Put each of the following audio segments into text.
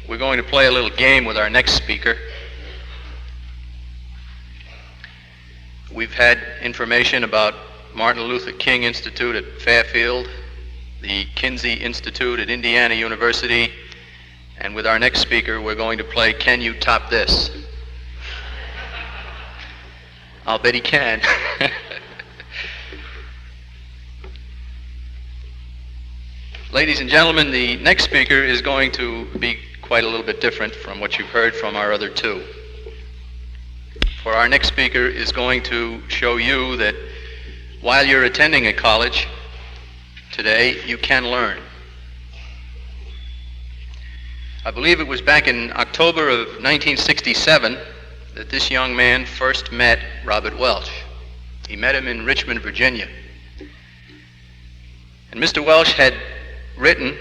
We're going to play a little game with our next speaker. We've had information about Martin Luther King Institute at Fairfield, the Kinsey Institute at Indiana University, and with our next speaker we're going to play Can You Top This? I'll bet he can. Ladies and gentlemen, the next speaker is going to be quite a little bit different from what you've heard from our other two. For our next speaker is going to show you that while you're attending a college today, you can learn. I believe it was back in October of 1967 that this young man first met Robert Welch. He met him in Richmond, Virginia. And Mr. Welch had written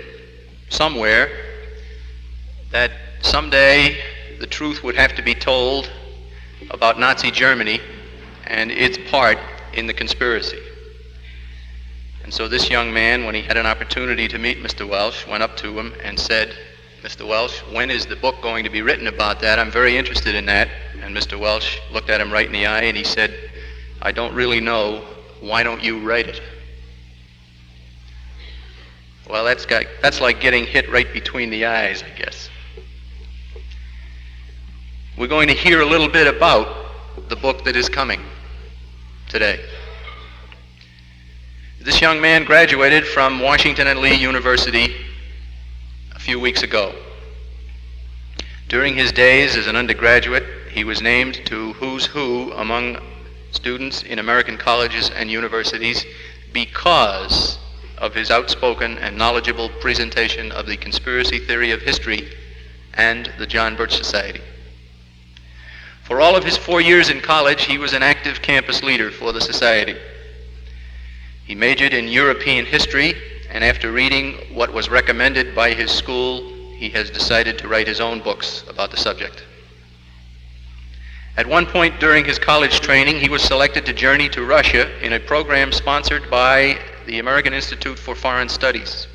somewhere that someday the truth would have to be told about Nazi Germany and its part in the conspiracy. And so this young man, when he had an opportunity to meet Mr. Welch, went up to him and said, "Mr. Welch, when is the book going to be written about that? I'm very interested in that." And Mr. Welch looked at him right in the eye and he said, "I don't really know. Why don't you write it?" Well, that's like getting hit right between the eyes, I guess. We're going to hear a little bit about the book that is coming today. This young man graduated from Washington and Lee University a few weeks ago. During his days as an undergraduate, he was named to Who's Who among students in American colleges and universities because of his outspoken and knowledgeable presentation of the conspiracy theory of history and the John Birch Society. For all of his 4 years in college, he was an active campus leader for the society. He majored in European history, and after reading what was recommended by his school, he has decided to write his own books about the subject. At one point during his college training, he was selected to journey to Russia in a program sponsored by the American Institute for Foreign Studies.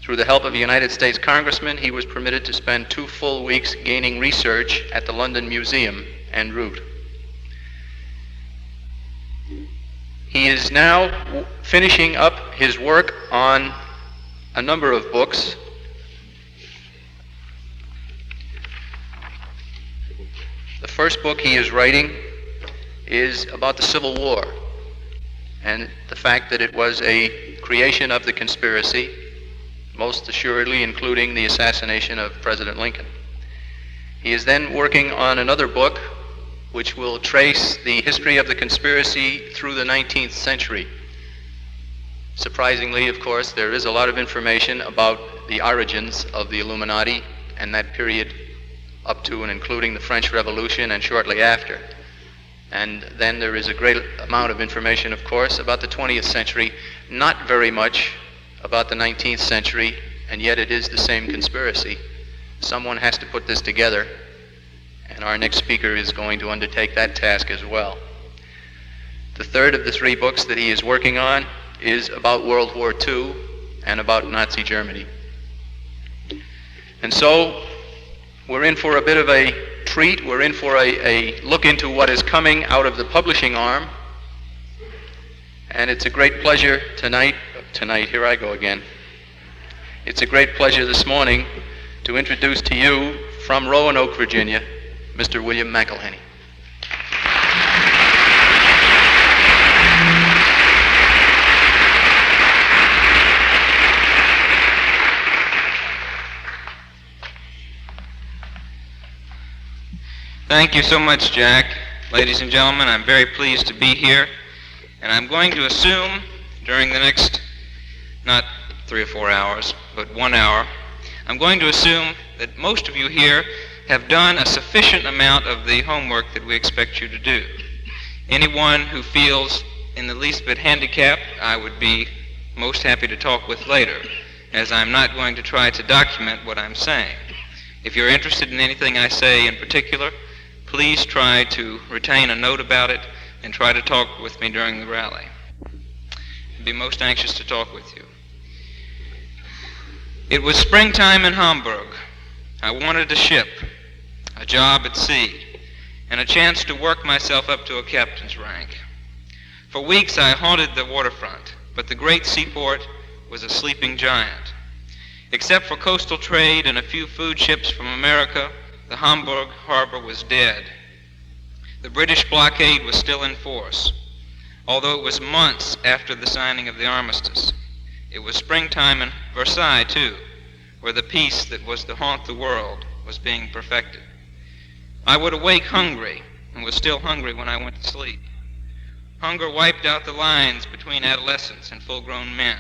Through the help of a United States congressman, he was permitted to spend 2 full weeks gaining research at the London Museum en route. He is now finishing up his work on a number of books. The first book he is writing is about the Civil War and the fact that it was a creation of the conspiracy, most assuredly including the assassination of President Lincoln. He is then working on another book which will trace the history of the conspiracy through the 19th century. Surprisingly, of course, there is a lot of information about the origins of the Illuminati and that period up to and including the French Revolution and shortly after. And then there is a great amount of information, of course, about the 20th century, not very much about the 19th century, and yet it is the same conspiracy. Someone has to put this together, and our next speaker is going to undertake that task as well. The third of the 3 books that he is working on is about World War II and about Nazi Germany. And so we're in for a bit of a treat. We're in for a look into what is coming out of the publishing arm. And it's a great pleasure tonight, here I go again. It's a great pleasure this morning to introduce to you from Roanoke, Virginia, Mr. William McIlhany. Thank you so much, Jack. Ladies and gentlemen, I'm very pleased to be here, and I'm going to assume during the next, not 3 or 4 hours, but 1 hour, I'm going to assume that most of you here have done a sufficient amount of the homework that we expect you to do. Anyone who feels in the least bit handicapped, I would be most happy to talk with later, as I'm not going to try to document what I'm saying. If you're interested in anything I say in particular, please try to retain a note about it and try to talk with me during the rally. I'd be most anxious to talk with you. It was springtime in Hamburg, I wanted a ship, a job at sea, and a chance to work myself up to a captain's rank. For weeks I haunted the waterfront, but the great seaport was a sleeping giant. Except for coastal trade and a few food ships from America, the Hamburg harbor was dead. The British blockade was still in force, although it was months after the signing of the armistice. It was springtime in Versailles, too, where the peace that was to haunt the world was being perfected. I would awake hungry, and was still hungry when I went to sleep. Hunger wiped out the lines between adolescents and full-grown men.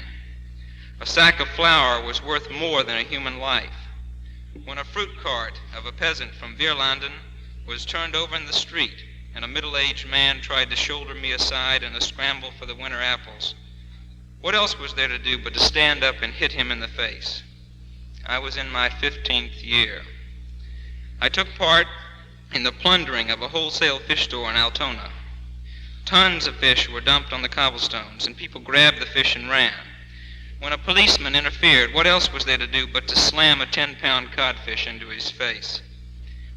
A sack of flour was worth more than a human life. When a fruit cart of a peasant from Vierlanden was turned over in the street, and a middle-aged man tried to shoulder me aside in a scramble for the winter apples, what else was there to do but to stand up and hit him in the face? I was in my 15th year. I took part in the plundering of a wholesale fish store in Altona. Tons of fish were dumped on the cobblestones, and people grabbed the fish and ran. When a policeman interfered, what else was there to do but to slam a 10-pound codfish into his face?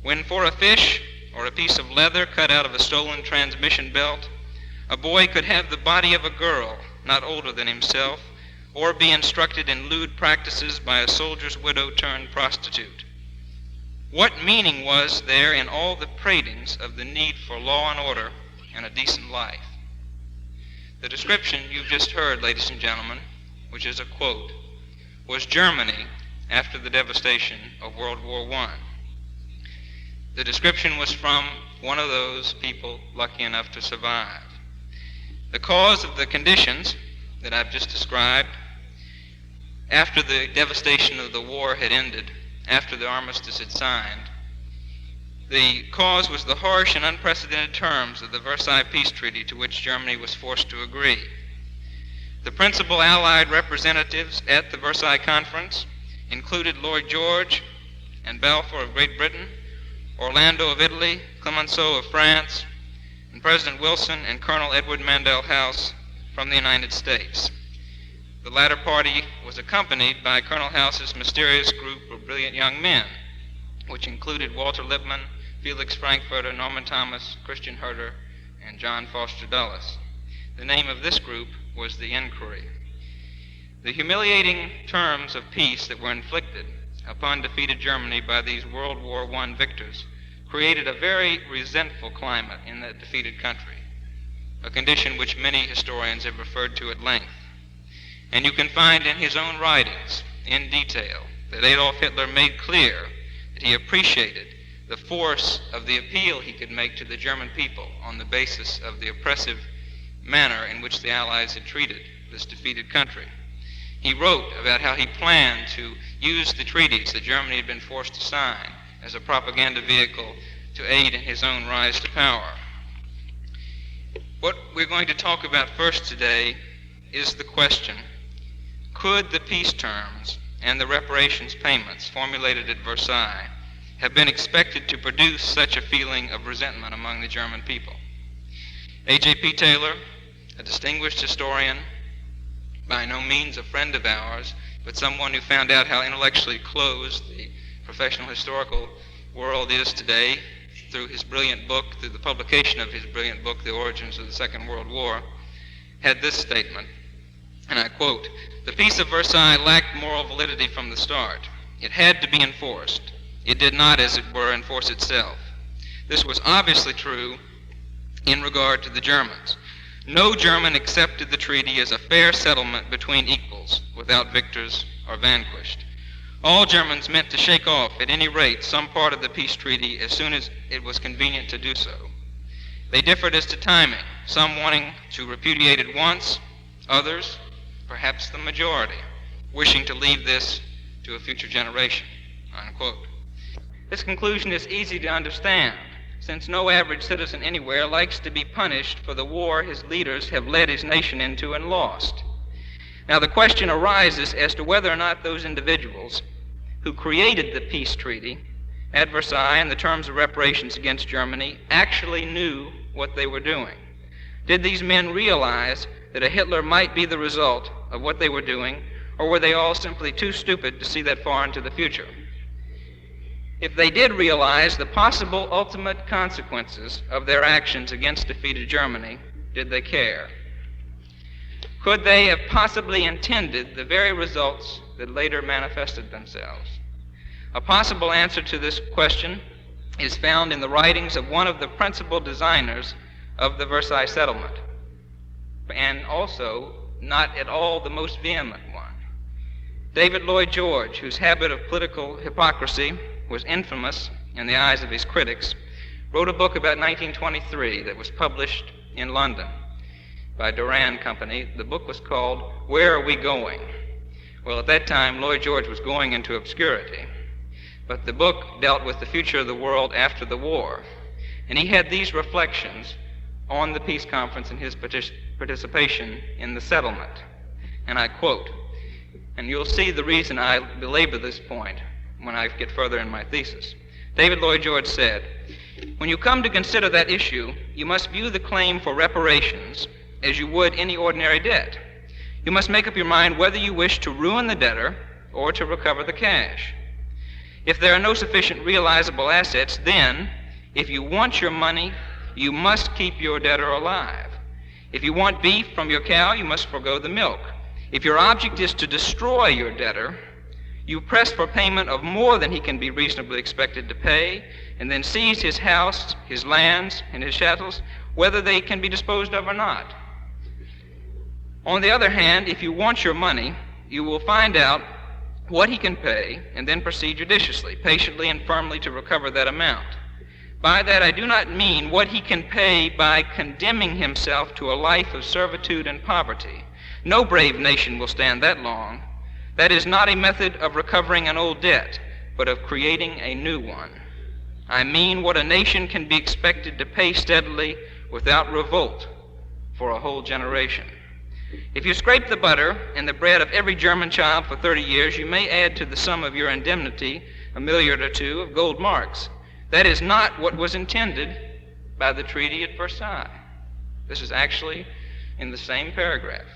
When for a fish or a piece of leather cut out of a stolen transmission belt, a boy could have the body of a girl not older than himself, or be instructed in lewd practices by a soldier's widow turned prostitute. What meaning was there in all the pratings of the need for law and order and a decent life? The description you've just heard, ladies and gentlemen, which is a quote, was Germany after the devastation of World War I. The description was from one of those people lucky enough to survive. The cause of the conditions that I've just described, after the devastation of the war had ended, after the armistice had signed, the cause was the harsh and unprecedented terms of the Versailles Peace Treaty to which Germany was forced to agree. The principal Allied representatives at the Versailles Conference included Lloyd George and Balfour of Great Britain, Orlando of Italy, Clemenceau of France, and President Wilson and Colonel Edward Mandell House from the United States. The latter party was accompanied by Colonel House's mysterious group of brilliant young men, which included Walter Lippmann, Felix Frankfurter, Norman Thomas, Christian Herter, and John Foster Dulles. The name of this group was the Inquiry. The humiliating terms of peace that were inflicted upon defeated Germany by these World War I victors created a very resentful climate in that defeated country, a condition which many historians have referred to at length. And you can find in his own writings, in detail, that Adolf Hitler made clear that he appreciated the force of the appeal he could make to the German people on the basis of the oppressive manner in which the Allies had treated this defeated country. He wrote about how he planned to use the treaties that Germany had been forced to sign as a propaganda vehicle to aid in his own rise to power. What we're going to talk about first today is the question, could the peace terms and the reparations payments formulated at Versailles have been expected to produce such a feeling of resentment among the German people? A.J.P. Taylor, a distinguished historian, by no means a friend of ours, but someone who found out how intellectually closed the professional historical world is today through his brilliant book, through the publication of his brilliant book, The Origins of the Second World War, had this statement, and I quote, "The Peace of Versailles lacked moral validity from the start. It had to be enforced. It did not, as it were, enforce itself. This was obviously true in regard to the Germans. No German accepted the treaty as a fair settlement between equals, without victors or vanquished. All Germans meant to shake off, at any rate, some part of the peace treaty as soon as it was convenient to do so. They differed as to timing, some wanting to repudiate it once, others, perhaps the majority, wishing to leave this to a future generation," unquote. This conclusion is easy to understand, since no average citizen anywhere likes to be punished for the war his leaders have led his nation into and lost. Now the question arises as to whether or not those individuals who created the peace treaty at Versailles and the terms of reparations against Germany actually knew what they were doing. Did these men realize that a Hitler might be the result of what they were doing, or were they all simply too stupid to see that far into the future? If they did realize the possible ultimate consequences of their actions against defeated Germany, did they care? Could they have possibly intended the very results that later manifested themselves? A possible answer to this question is found in the writings of one of the principal designers of the Versailles settlement, and also not at all the most vehement one. David Lloyd George, whose habit of political hypocrisy was infamous in the eyes of his critics, wrote a book about 1923 that was published in London by Duran Company. The book was called Where Are We Going? Well, at that time, Lloyd George was going into obscurity, but the book dealt with the future of the world after the war, and he had these reflections on the peace conference and his participation in the settlement. And I quote, and you'll see the reason I belabor this point when I get further in my thesis. David Lloyd George said, "When you come to consider that issue, you must view the claim for reparations as you would any ordinary debt. You must make up your mind whether you wish to ruin the debtor or to recover the cash. If there are no sufficient realizable assets, then, if you want your money, you must keep your debtor alive. If you want beef from your cow, you must forego the milk. If your object is to destroy your debtor, you press for payment of more than he can be reasonably expected to pay, and then seize his house, his lands, and his chattels, whether they can be disposed of or not. On the other hand, if you want your money, you will find out what he can pay, and then proceed judiciously, patiently, and firmly to recover that amount. By that I do not mean what he can pay by condemning himself to a life of servitude and poverty. No brave nation will stand that long. That is not a method of recovering an old debt, but of creating a new one. I mean what a nation can be expected to pay steadily without revolt for a whole generation. If you scrape the butter and the bread of every German child for 30 years, you may add to the sum of your indemnity a milliard or two of gold marks. That is not what was intended by the treaty at Versailles. This is actually in the same paragraph.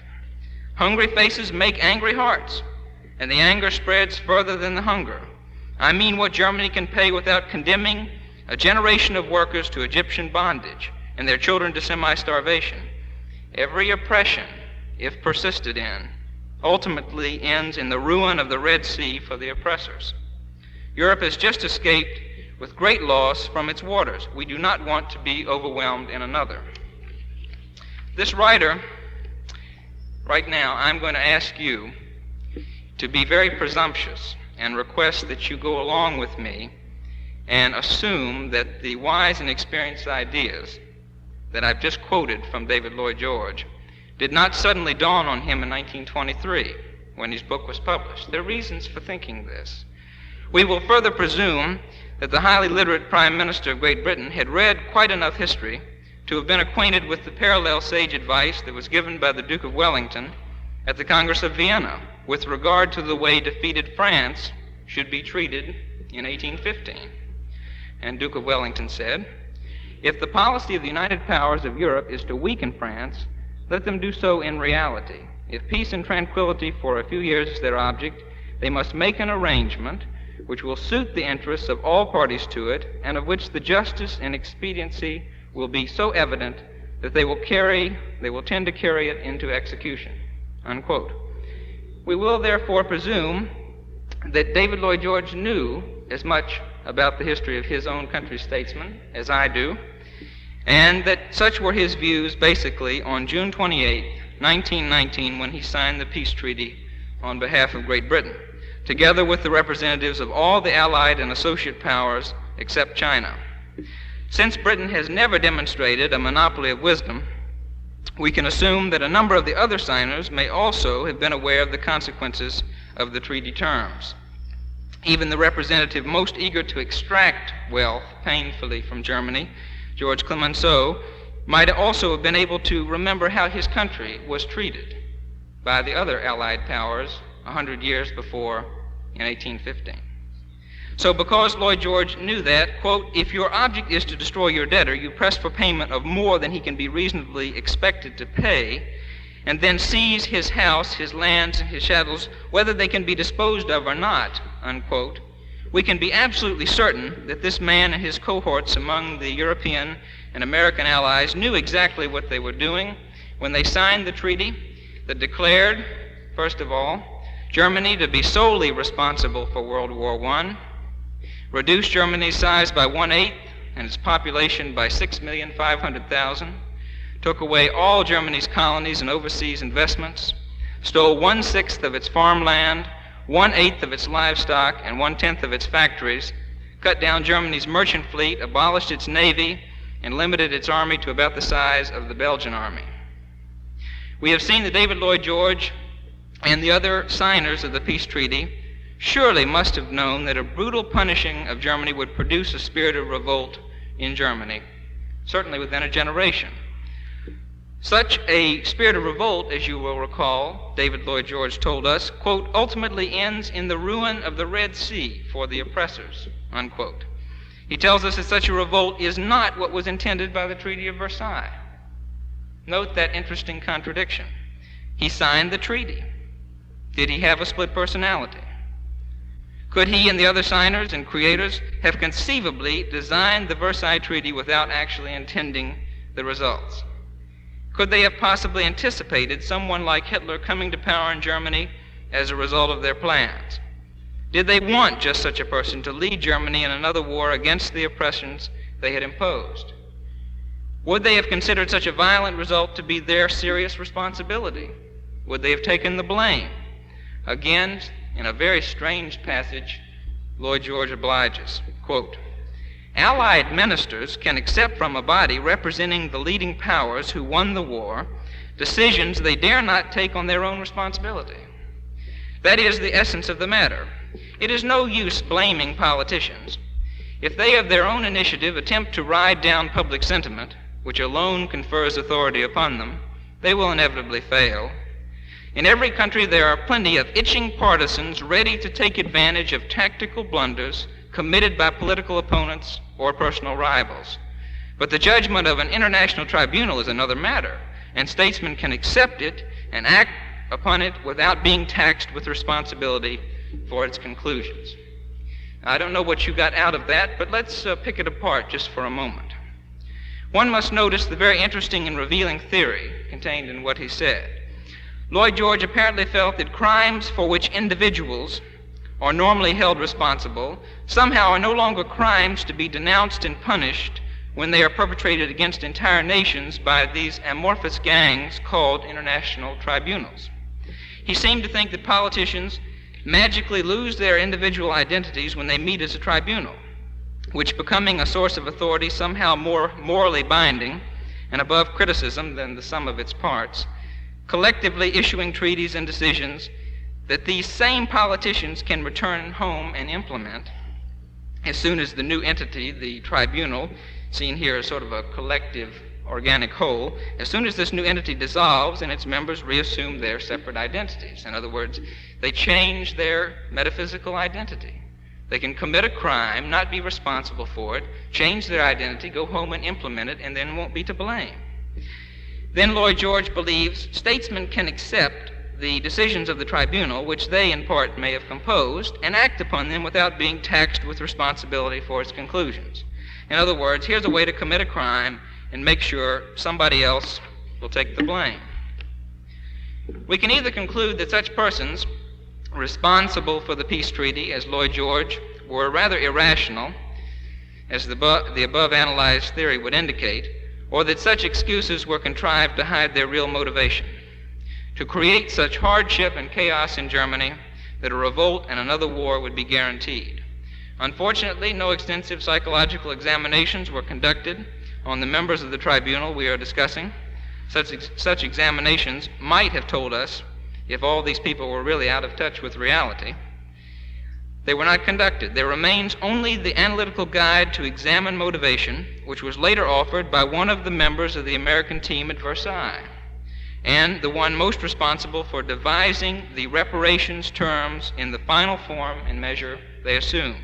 Hungry faces make angry hearts, and the anger spreads further than the hunger. I mean what Germany can pay without condemning a generation of workers to Egyptian bondage and their children to semi-starvation. Every oppression, if persisted in, ultimately ends in the ruin of the Red Sea for the oppressors. Europe has just escaped with great loss from its waters. We do not want to be overwhelmed in another. This writer, right now, I'm going to ask you to be very presumptuous and request that you go along with me and assume that the wise and experienced ideas that I've just quoted from David Lloyd George did not suddenly dawn on him in 1923 when his book was published. There are reasons for thinking this. We will further presume that the highly literate Prime Minister of Great Britain had read quite enough history to have been acquainted with the parallel sage advice that was given by the Duke of Wellington at the Congress of Vienna with regard to the way defeated France should be treated in 1815. And Duke of Wellington said, "If the policy of the United Powers of Europe is to weaken France, let them do so in reality. If peace and tranquility for a few years is their object, they must make an arrangement which will suit the interests of all parties to it, and of which the justice and expediency will be so evident that they will tend to carry it into execution." Unquote. We will therefore presume that David Lloyd George knew as much about the history of his own country's statesmen as I do, and that such were his views basically on June 28, 1919, when he signed the peace treaty on behalf of Great Britain, together with the representatives of all the Allied and associate powers except China. Since Britain has never demonstrated a monopoly of wisdom, we can assume that a number of the other signers may also have been aware of the consequences of the treaty terms. Even the representative most eager to extract wealth painfully from Germany, George Clemenceau, might also have been able to remember how his country was treated by the other Allied powers 100 years before in 1815. So because Lloyd George knew that, quote, "If your object is to destroy your debtor, you press for payment of more than he can be reasonably expected to pay, and then seize his house, his lands, and his chattels, whether they can be disposed of or not," unquote, We can be absolutely certain that this man and his cohorts among the European and American allies knew exactly what they were doing when they signed the treaty that declared, first of all, Germany to be solely responsible for World War I, reduced Germany's size by 1/8 and its population by 6,500,000, took away all Germany's colonies and overseas investments, stole 1/6 of its farmland, 1/8 of its livestock, and 1/10 of its factories, cut down Germany's merchant fleet, abolished its navy, and limited its army to about the size of the Belgian army. We have seen that David Lloyd George and the other signers of the peace treaty surely must have known that a brutal punishing of Germany would produce a spirit of revolt in Germany, certainly within a generation. Such a spirit of revolt, as you will recall, David Lloyd George told us, quote, ultimately ends in the ruin of the Red Sea for the oppressors, unquote. He tells us that such a revolt is not what was intended by the Treaty of Versailles. Note that interesting contradiction. He signed the treaty. Did he have a split personality? Could he and the other signers and creators have conceivably designed the Versailles Treaty without actually intending the results? Could they have possibly anticipated someone like Hitler coming to power in Germany as a result of their plans? Did they want just such a person to lead Germany in another war against the oppressions they had imposed? Would they have considered such a violent result to be their serious responsibility? Would they have taken the blame? Again, in a very strange passage, Lloyd George obliges, quote, Allied ministers can accept from a body representing the leading powers who won the war decisions they dare not take on their own responsibility. That is the essence of the matter. It is no use blaming politicians. If they of their own initiative attempt to ride down public sentiment, which alone confers authority upon them, they will inevitably fail. In every country there are plenty of itching partisans ready to take advantage of tactical blunders committed by political opponents or personal rivals. But the judgment of an international tribunal is another matter, and statesmen can accept it and act upon it without being taxed with responsibility for its conclusions. I don't know what you got out of that, but let's pick it apart just for a moment. One must notice the very interesting and revealing theory contained in what he said. Lloyd George apparently felt that crimes for which individuals are normally held responsible somehow are no longer crimes to be denounced and punished when they are perpetrated against entire nations by these amorphous gangs called international tribunals. He seemed to think that politicians magically lose their individual identities when they meet as a tribunal, which, becoming a source of authority somehow more morally binding and above criticism than the sum of its parts, collectively issuing treaties and decisions that these same politicians can return home and implement as soon as the new entity, the tribunal, seen here as sort of a collective organic whole, as soon as this new entity dissolves and its members reassume their separate identities. In other words, they change their metaphysical identity. They can commit a crime, not be responsible for it, change their identity, go home and implement it, and then won't be to blame. Then Lloyd George believes statesmen can accept the decisions of the tribunal, which they in part may have composed, and act upon them without being taxed with responsibility for its conclusions. In other words, here's a way to commit a crime and make sure somebody else will take the blame. We can either conclude that such persons responsible for the peace treaty, as Lloyd George, were rather irrational, as the above analyzed theory would indicate, or that such excuses were contrived to hide their real motivation, to create such hardship and chaos in Germany that a revolt and another war would be guaranteed. Unfortunately, no extensive psychological examinations were conducted on the members of the tribunal we are discussing. Such examinations might have told us if all these people were really out of touch with reality. They were not conducted. There remains only the analytical guide to examine motivation, which was later offered by one of the members of the American team at Versailles, and the one most responsible for devising the reparations terms in the final form and measure they assumed.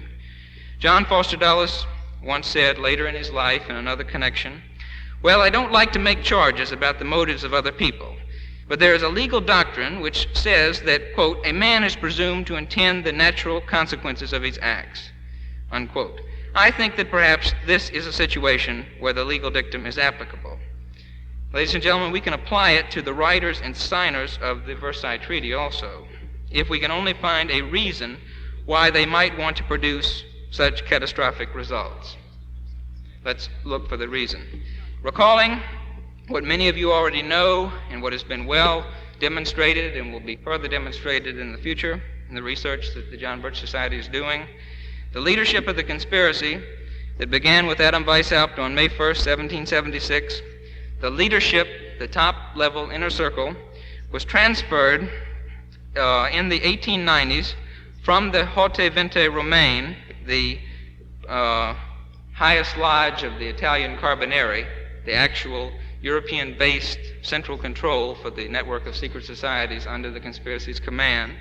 John Foster Dulles once said later in his life in another connection, "Well, I don't like to make charges about the motives of other people, but there is a legal doctrine which says that, quote, a man is presumed to intend the natural consequences of his acts. unquote. I think that perhaps this is a situation where the legal dictum is applicable. Ladies and gentlemen, we can apply it to the writers and signers of the Versailles Treaty also, if we can only find a reason why they might want to produce such catastrophic results. Let's look for the reason. Recalling what many of you already know and what has been well demonstrated and will be further demonstrated in the future in the research that the John Birch Society is doing, the leadership of the conspiracy that began with Adam Weishaupt on May 1st, 1776, the leadership, the top-level inner circle, was transferred in the 1890s from the Haute Vente Romaine, the highest lodge of the Italian Carbonari, the actual European-based central control for the network of secret societies under the conspiracy's command.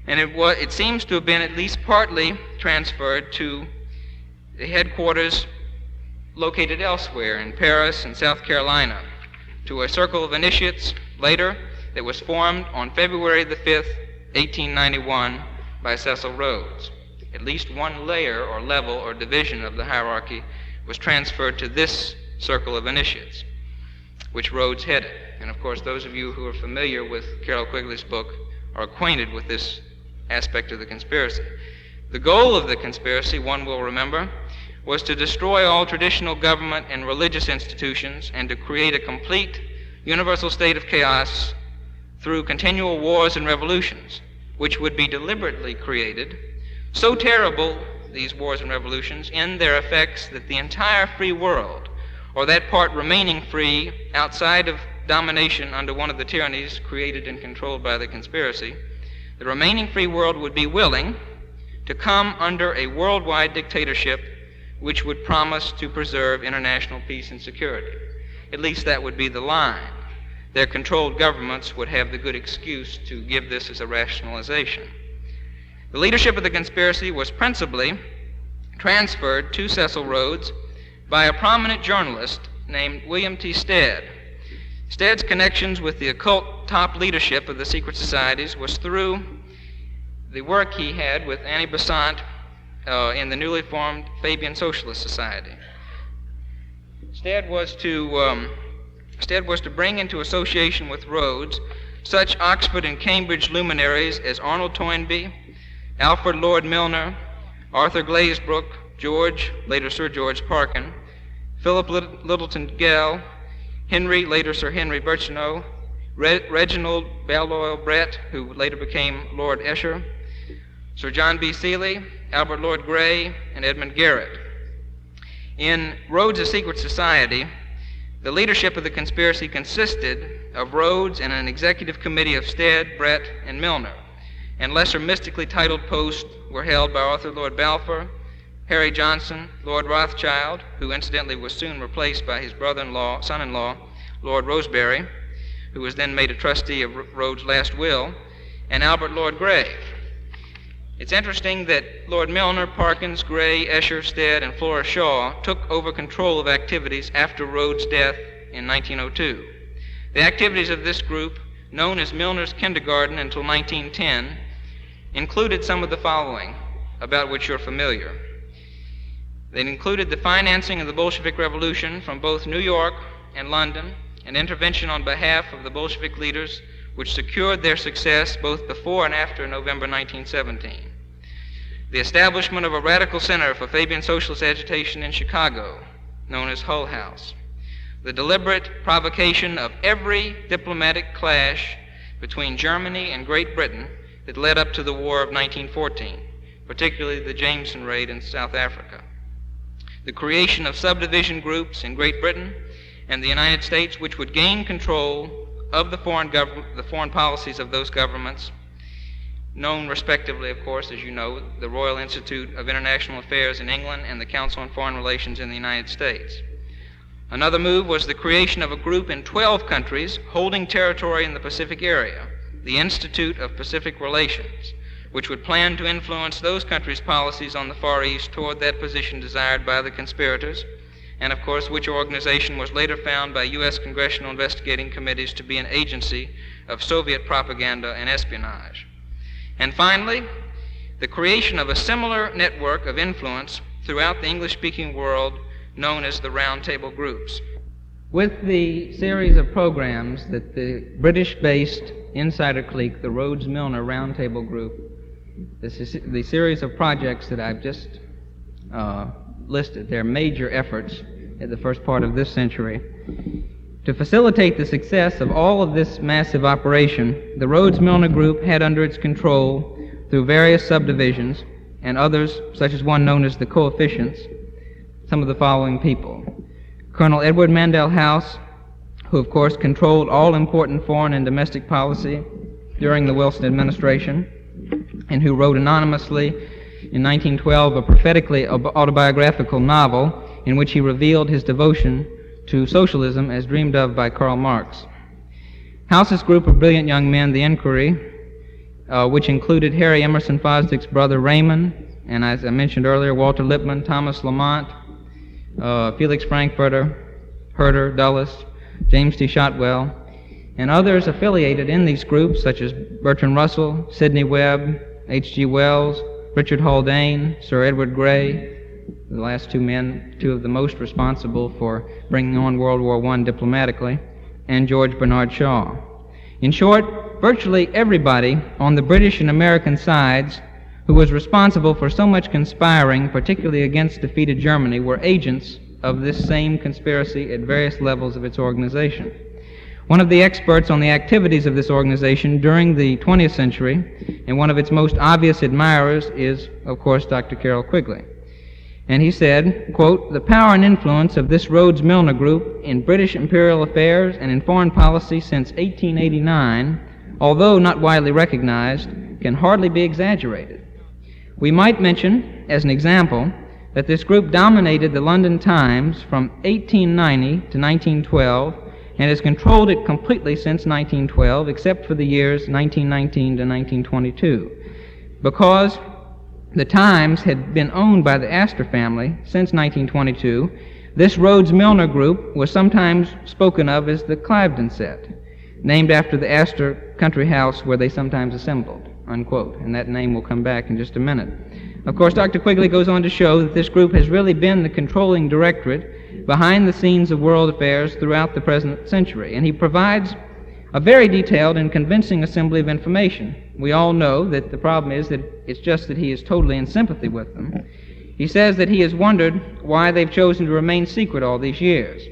And it seems to have been at least partly transferred to the headquarters located elsewhere in Paris and South Carolina, to a circle of initiates later that was formed on February the 5th, 1891 by Cecil Rhodes. At least one layer or level or division of the hierarchy was transferred to this circle of initiates, which Rhodes headed. And of course, those of you who are familiar with Carroll Quigley's book are acquainted with this aspect of the conspiracy. The goal of the conspiracy, one will remember, was to destroy all traditional government and religious institutions and to create a complete universal state of chaos through continual wars and revolutions, which would be deliberately created, so terrible, these wars and revolutions, in their effects that the entire free world, or that part remaining free outside of domination under one of the tyrannies created and controlled by the conspiracy, the remaining free world would be willing to come under a worldwide dictatorship which would promise to preserve international peace and security. At least that would be the line. Their controlled governments would have the good excuse to give this as a rationalization. The leadership of the conspiracy was principally transferred to Cecil Rhodes by a prominent journalist named William T. Stead. Stead's connections with the occult top leadership of the secret societies was through the work he had with Annie Besant in the newly formed Fabian Socialist Society. Stead was to bring into association with Rhodes such Oxford and Cambridge luminaries as Arnold Toynbee, Alfred Lord Milner, Arthur Glazebrook, George, later Sir George Parkin, Philip Littleton Gell, Henry, later Sir Henry Birchenough, Reginald Balliol Brett, who later became Lord Esher, Sir John B. Seeley, Albert Lord Grey, and Edmund Garrett. In Rhodes' secret society, the leadership of the conspiracy consisted of Rhodes and an executive committee of Stead, Brett, and Milner, and lesser mystically titled posts were held by Arthur Lord Balfour, Harry Johnson, Lord Rothschild, who incidentally was soon replaced by his son-in-law, Lord Rosebery, who was then made a trustee of Rhodes' last will, and Albert Lord Grey. It's interesting that Lord Milner, Parkins, Grey, Esher, Stead, and Flora Shaw took over control of activities after Rhodes' death in 1902. The activities of this group, known as Milner's Kindergarten until 1910, included some of the following, about which you're familiar. They included the financing of the Bolshevik Revolution from both New York and London, and intervention on behalf of the Bolshevik leaders which secured their success both before and after November 1917. The establishment of a radical center for Fabian socialist agitation in Chicago, known as Hull House. The deliberate provocation of every diplomatic clash between Germany and Great Britain that led up to the War of 1914, particularly the Jameson raid in South Africa. The creation of subdivision groups in Great Britain and the United States which would gain control of the foreign policies of those governments, known respectively, of course, as you know, the Royal Institute of International Affairs in England and the Council on Foreign Relations in the United States. Another move was the creation of a group in 12 countries holding territory in the Pacific area, the Institute of Pacific Relations, which would plan to influence those countries' policies on the Far East toward that position desired by the conspirators, and of course which organization was later found by U.S. congressional investigating committees to be an agency of Soviet propaganda and espionage. And finally, the creation of a similar network of influence throughout the English-speaking world known as the Round Table Groups. With the series of programs that the British-based insider clique, the Rhodes-Milner Round Table Group, the series of projects that I've just listed, their major efforts in the first part of this century. To facilitate the success of all of this massive operation, the Rhodes-Milner Group had under its control, through various subdivisions and others, such as one known as the Coefficients, some of the following people. Colonel Edward Mandell House, who of course controlled all important foreign and domestic policy during the Wilson administration, and who wrote anonymously in 1912 a prophetically autobiographical novel in which he revealed his devotion to socialism as dreamed of by Karl Marx. House's group of brilliant young men, the Inquiry, which included Harry Emerson Fosdick's brother Raymond, and as I mentioned earlier, Walter Lippmann, Thomas Lamont, Felix Frankfurter, Herder Dulles, James T. Shotwell, and others affiliated in these groups, such as Bertrand Russell, Sidney Webb, H.G. Wells, Richard Haldane, Sir Edward Grey, the last two men, two of the most responsible for bringing on World War I diplomatically, and George Bernard Shaw. In short, virtually everybody on the British and American sides who was responsible for so much conspiring, particularly against defeated Germany, were agents of this same conspiracy at various levels of its organization. One of the experts on the activities of this organization during the 20th century, and one of its most obvious admirers, is, of course, Dr. Carroll Quigley. And he said, quote, "The power and influence of this Rhodes-Milner Group in British imperial affairs and in foreign policy since 1889, although not widely recognized, can hardly be exaggerated. We might mention, as an example, that this group dominated the London Times from 1890 to 1912 and has controlled it completely since 1912, except for the years 1919 to 1922. Because the Times had been owned by the Astor family since 1922, this Rhodes-Milner Group was sometimes spoken of as the Cliveden set, named after the Astor country house where they sometimes assembled," unquote, and that name will come back in just a minute. Of course, Dr. Quigley goes on to show that this group has really been the controlling directorate behind the scenes of world affairs throughout the present century, and he provides a very detailed and convincing assembly of information. We all know that the problem is that it's just that he is totally in sympathy with them. He says that he has wondered why they've chosen to remain secret all these years.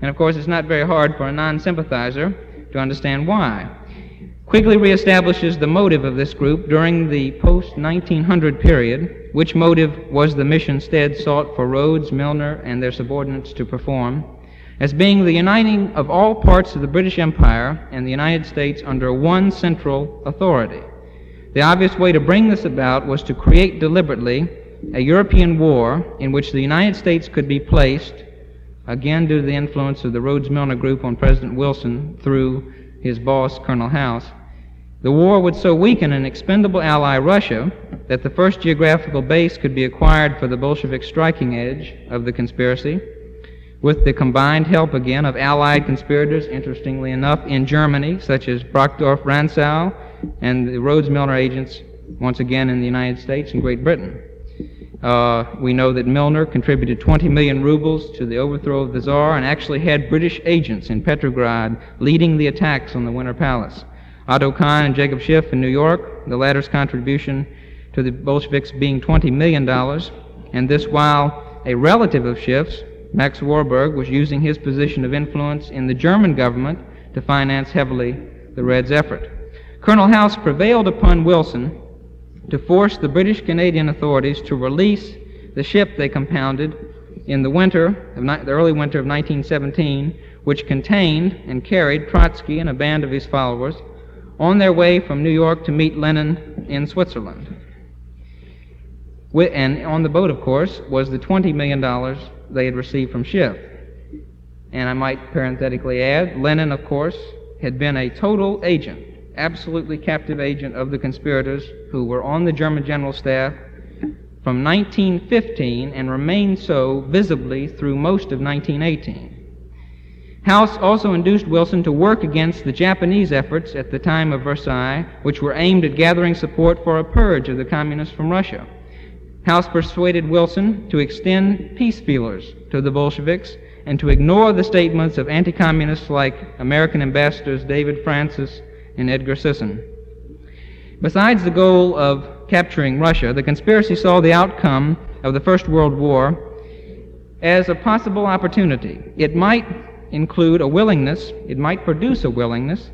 And of course, it's not very hard for a non-sympathizer to understand why. Quigley reestablishes the motive of this group during the post-1900 period, which motive was the mission Stead sought for Rhodes, Milner, and their subordinates to perform, as being the uniting of all parts of the British Empire and the United States under one central authority. The obvious way to bring this about was to create deliberately a European war in which the United States could be placed, again due to the influence of the Rhodes-Milner Group on President Wilson through his boss, Colonel House. The war would so weaken an expendable ally, Russia, that the first geographical base could be acquired for the Bolshevik striking edge of the conspiracy, with the combined help again of allied conspirators, interestingly enough, in Germany, such as Brockdorff Rantzau, and the Rhodes-Milner agents, once again in the United States and Great Britain. We know that Milner contributed 20 million rubles to the overthrow of the Tsar and actually had British agents in Petrograd leading the attacks on the Winter Palace. Otto Kahn and Jacob Schiff in New York, the latter's contribution to the Bolsheviks being $20 million, and this while a relative of Schiff's, Max Warburg, was using his position of influence in the German government to finance heavily the Reds' effort. Colonel House prevailed upon Wilson to force the British-Canadian authorities to release the ship they compounded in the early winter of 1917, which contained and carried Trotsky and a band of his followers on their way from New York to meet Lenin in Switzerland. And on the boat, of course, was the $20 million they had received from Schiff. And I might parenthetically add, Lenin, of course, had been a total agent, absolutely captive agent of the conspirators who were on the German general staff from 1915 and remained so visibly through most of 1918. House also induced Wilson to work against the Japanese efforts at the time of Versailles, which were aimed at gathering support for a purge of the communists from Russia. House persuaded Wilson to extend peace feelers to the Bolsheviks and to ignore the statements of anti-communists like American ambassadors David Francis and Edgar Sisson. Besides the goal of capturing Russia, the conspiracy saw the outcome of the First World War as a possible opportunity. It might include a willingness, it might produce a willingness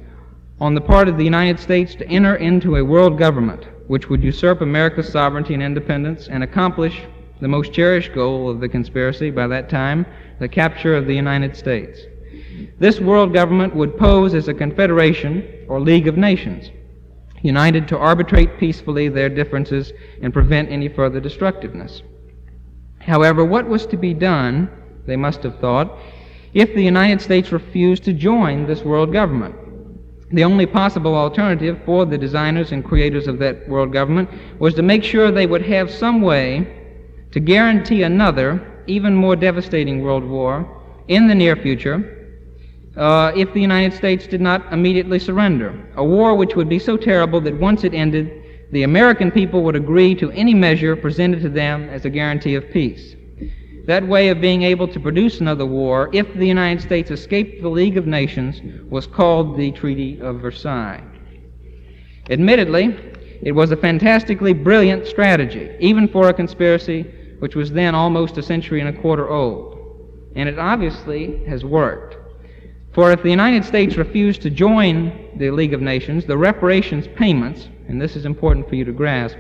on the part of the United States to enter into a world government which would usurp America's sovereignty and independence and accomplish the most cherished goal of the conspiracy by that time, the capture of the United States. This world government would pose as a confederation or league of nations, united to arbitrate peacefully their differences and prevent any further destructiveness. However, what was to be done, they must have thought, if the United States refused to join this world government? The only possible alternative for the designers and creators of that world government was to make sure they would have some way to guarantee another, even more devastating world war in the near future if the United States did not immediately surrender. A war which would be so terrible that once it ended, the American people would agree to any measure presented to them as a guarantee of peace. That way of being able to produce another war, if the United States escaped the League of Nations, was called the Treaty of Versailles. Admittedly, it was a fantastically brilliant strategy, even for a conspiracy which was then almost a century and a quarter old. And it obviously has worked. For if the United States refused to join the League of Nations, the reparations payments, and this is important for you to grasp,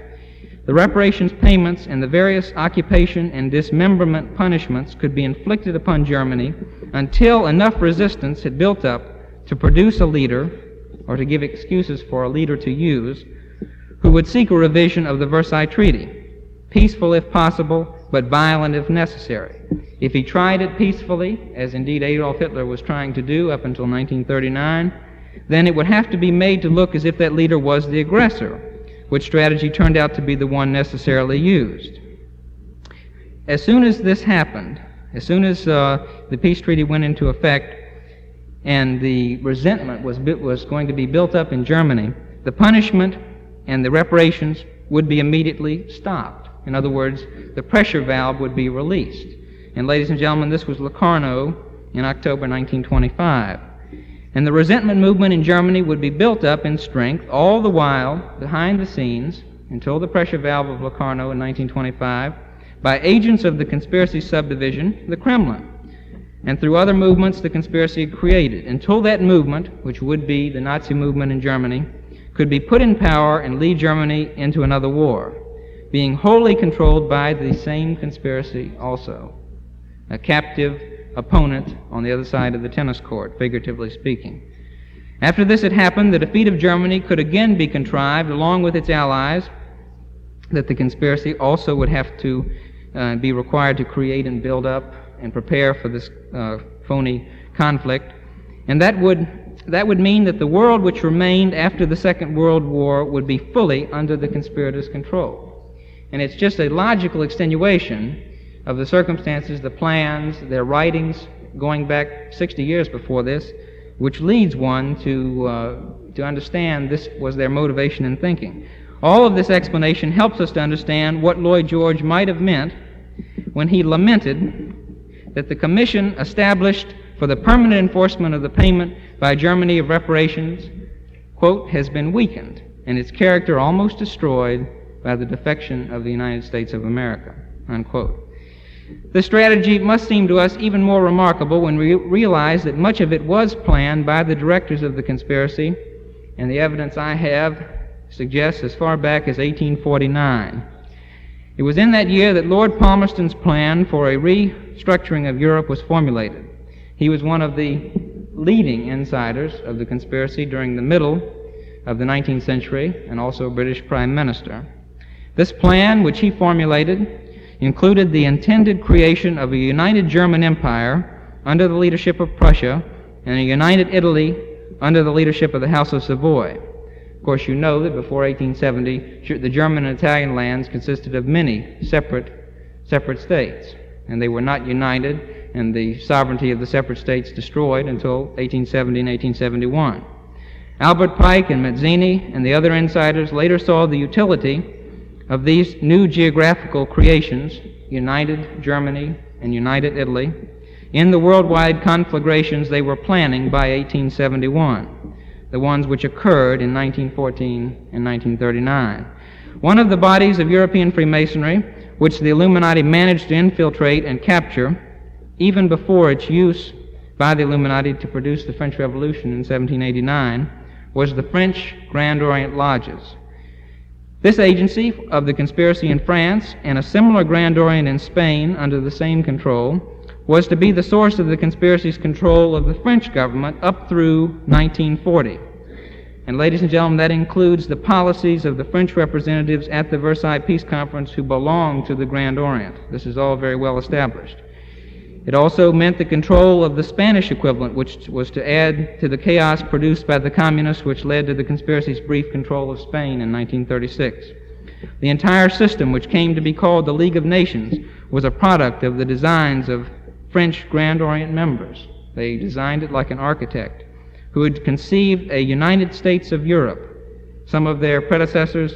the reparations payments and the various occupation and dismemberment punishments could be inflicted upon Germany until enough resistance had built up to produce a leader, or to give excuses for a leader to use, who would seek a revision of the Versailles Treaty, peaceful if possible, but violent if necessary. If he tried it peacefully, as indeed Adolf Hitler was trying to do up until 1939, then it would have to be made to look as if that leader was the aggressor, which strategy turned out to be the one necessarily used. As soon as this happened, as soon as the peace treaty went into effect and the resentment was going to be built up in Germany, the punishment and the reparations would be immediately stopped. In other words, the pressure valve would be released. And ladies and gentlemen, this was Locarno in October 1925. And the resentment movement in Germany would be built up in strength all the while behind the scenes until the pressure valve of Locarno in 1925 by agents of the conspiracy subdivision, the Kremlin, and through other movements the conspiracy had created, until that movement, which would be the Nazi movement in Germany, could be put in power and lead Germany into another war, being wholly controlled by the same conspiracy also, a captive opponent on the other side of the tennis court, figuratively speaking. After this had happened, the defeat of Germany could again be contrived, along with its allies, that the conspiracy also would have to be required to create and build up and prepare for this phony conflict. And that would mean that the world which remained after the Second World War would be fully under the conspirators' control. And it's just a logical extenuation of the circumstances, the plans, their writings going back 60 years before this, which leads one to understand this was their motivation in thinking. All of this explanation helps us to understand what Lloyd George might have meant when he lamented that the commission established for the permanent enforcement of the payment by Germany of reparations, quote, has been weakened and its character almost destroyed by the defection of the United States of America, unquote. This strategy must seem to us even more remarkable when we realize that much of it was planned by the directors of the conspiracy, and the evidence I have suggests as far back as 1849. It was in that year that Lord Palmerston's plan for a restructuring of Europe was formulated. He was one of the leading insiders of the conspiracy during the middle of the 19th century, and also a British Prime Minister. This plan, which he formulated, included the intended creation of a united German Empire under the leadership of Prussia and a united Italy under the leadership of the House of Savoy. Of course, you know that before 1870, the German and Italian lands consisted of many separate states, and they were not united, and the sovereignty of the separate states destroyed until 1870 and 1871. Albert Pike and McIlhany and the other insiders later saw the utility of these new geographical creations, United Germany and United Italy, in the worldwide conflagrations they were planning by 1871, the ones which occurred in 1914 and 1939. One of the bodies of European Freemasonry, which the Illuminati managed to infiltrate and capture, even before its use by the Illuminati to produce the French Revolution in 1789, was the French Grand Orient Lodges. This agency of the conspiracy in France and a similar Grand Orient in Spain under the same control was to be the source of the conspiracy's control of the French government up through 1940. And ladies and gentlemen, that includes the policies of the French representatives at the Versailles Peace Conference who belonged to the Grand Orient. This is all very well established. It also meant the control of the Spanish equivalent, which was to add to the chaos produced by the communists, which led to the conspiracy's brief control of Spain in 1936. The entire system, which came to be called the League of Nations, was a product of the designs of French Grand Orient members. They designed it like an architect who had conceived a United States of Europe, some of their predecessors